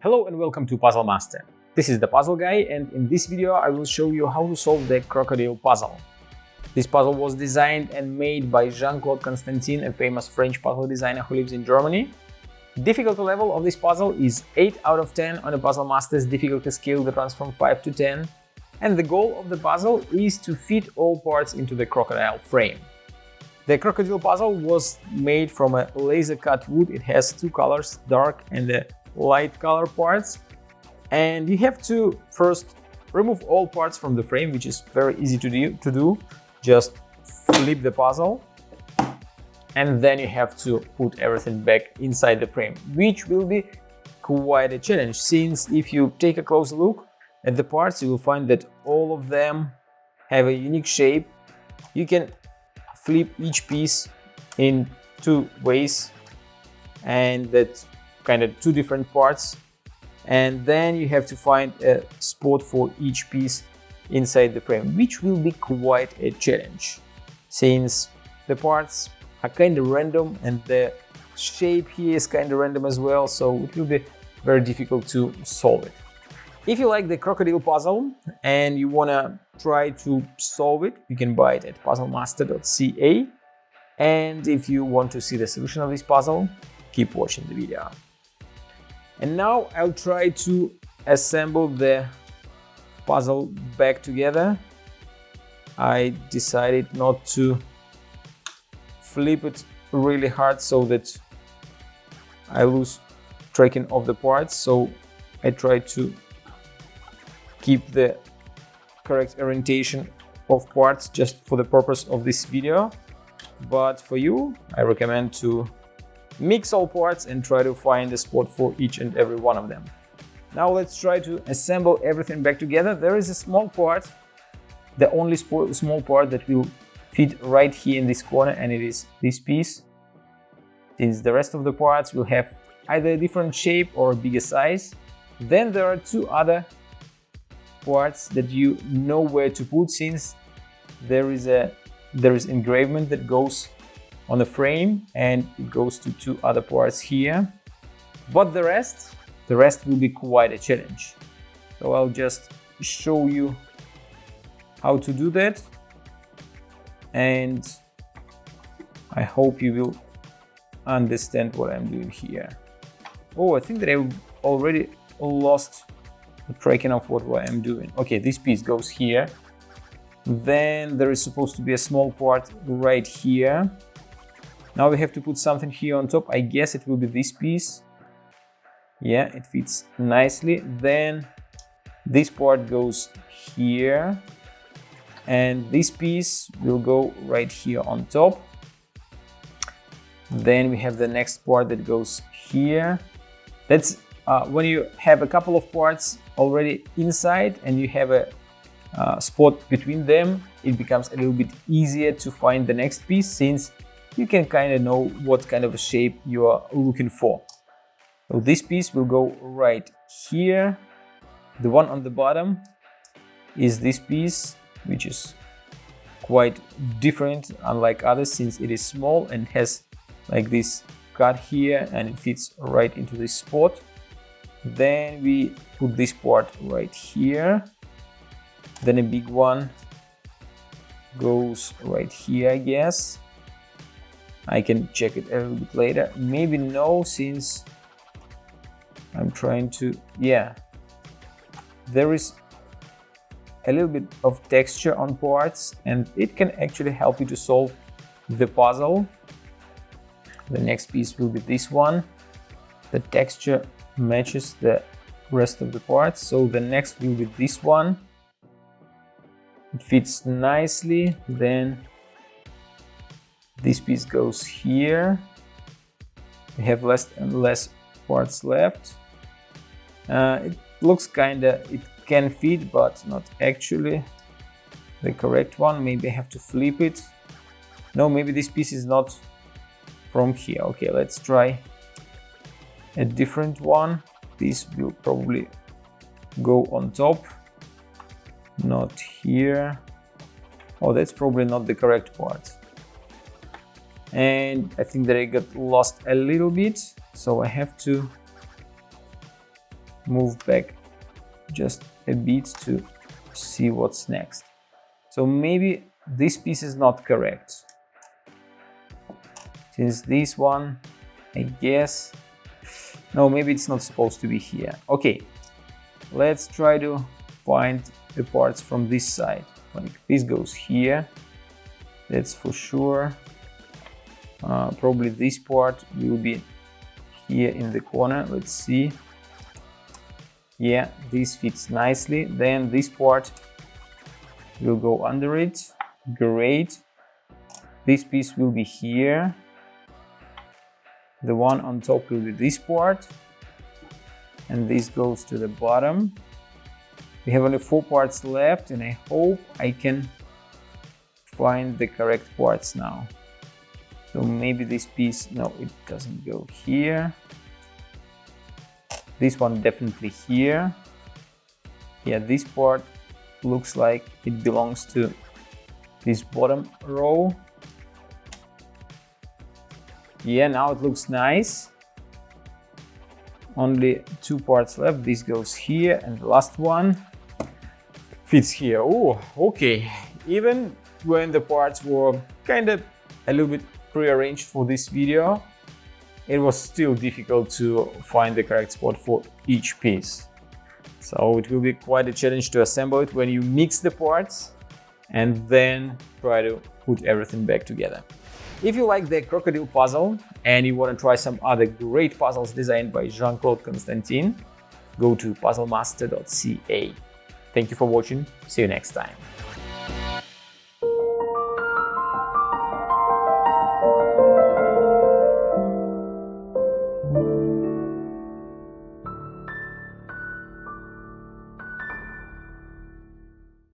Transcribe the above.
Hello and welcome to Puzzle Master. This is the Puzzle Guy, and in this video I will show you how to solve the crocodile puzzle. This puzzle was designed and made by Jean-Claude Constantin, a famous French puzzle designer who lives in Germany. Difficulty level of this puzzle is 8 out of 10 on a Puzzle Master's difficulty scale that runs from 5 to 10, and the goal of the puzzle is to fit all parts into the crocodile frame. The crocodile puzzle was made from a laser cut wood. It has two colors, dark and the light color parts, and you have to first remove all parts from the frame, which is very easy to do. Just flip the puzzle and then you have to put everything back inside the frame, which will be quite a challenge, since if you take a close look at the parts, you will find that all of them have a unique shape. You can flip each piece in two ways, and that's kind of two different parts, and then you have to find a spot for each piece inside the frame, which will be quite a challenge since the parts are kind of random and the shape here is kind of random as well, so it will be very difficult to solve it. If you like the crocodile puzzle and you want to try to solve it, you can buy it at puzzlemaster.ca, and if you want to see the solution of this puzzle, keep watching the video. And now I'll try to assemble the puzzle back together. I decided not to flip it really hard so that I lose tracking of the parts, so I try to keep the correct orientation of parts just for the purpose of this video. But for you, I recommend to mix all parts and try to find a spot for each and every one of them. Now let's try to assemble everything back together. There is a small part, the only small part that will fit right here in this corner, and it is this piece, since the rest of the parts will have either a different shape or a bigger size. Then there are two other parts that you know where to put, since there is engravement that goes on the frame and it goes to two other parts here. But the rest will be quite a challenge, so I'll just show you how to do that, and I hope you will understand what I'm doing here. Oh, I think that I've already lost the tracking of what I'm doing. Okay, this piece goes here, then there is supposed to be a small part right here. Now we have to put something here on top. I guess it will be this piece. Yeah, it fits nicely. Then this part goes here, and this piece will go right here on top. Then we have the next part that goes here. That's when you have a couple of parts already inside and you have a spot between them, it becomes a little bit easier to find the next piece, since you can kind of know what kind of a shape you are looking for. So this piece will go right here. The one on the bottom is this piece, which is quite different, unlike others, since it is small and has like this cut here and it fits right into this spot. Then we put this part right here. Then a big one goes right here, I guess. I can check it a little bit later. Maybe no, since I'm trying to, yeah. There is a little bit of texture on parts and it can actually help you to solve the puzzle. The next piece will be this one. The texture matches the rest of the parts, so the next will be this one. It fits nicely. Then this piece goes here. We have less and less parts left. It looks it can fit, but not actually the correct one. Maybe I have to flip it. No, maybe this piece is not from here. Okay, let's try a different one. This will probably go on top, not here. Oh, that's probably not the correct part. And I think that I got lost a little bit, so I have to move back just a bit to see what's next. So maybe this piece is not correct. Since this one, I guess, no, maybe it's not supposed to be here. Okay, let's try to find the parts from this side. Like this goes here, that's for sure. Probably this part will be here in the corner. Let's see. Yeah, this fits nicely. Then this part will go under it. Great. This piece will be here. The one on top will be this part, and this goes to the bottom. We have only 4 parts left, and I hope I can find the correct parts now. So maybe this piece, no, it doesn't go here. This one definitely here. Yeah, this part looks like it belongs to this bottom row. Yeah, now it looks nice. Only 2 parts left. This goes here, and the last one fits here. Oh, okay. Even when the parts were kind of a little bit prearranged for this video, it was still difficult to find the correct spot for each piece. So it will be quite a challenge to assemble it when you mix the parts and then try to put everything back together. If you like the crocodile puzzle and you want to try some other great puzzles designed by Jean-Claude Constantin, go to puzzlemaster.ca. Thank you for watching. See you next time.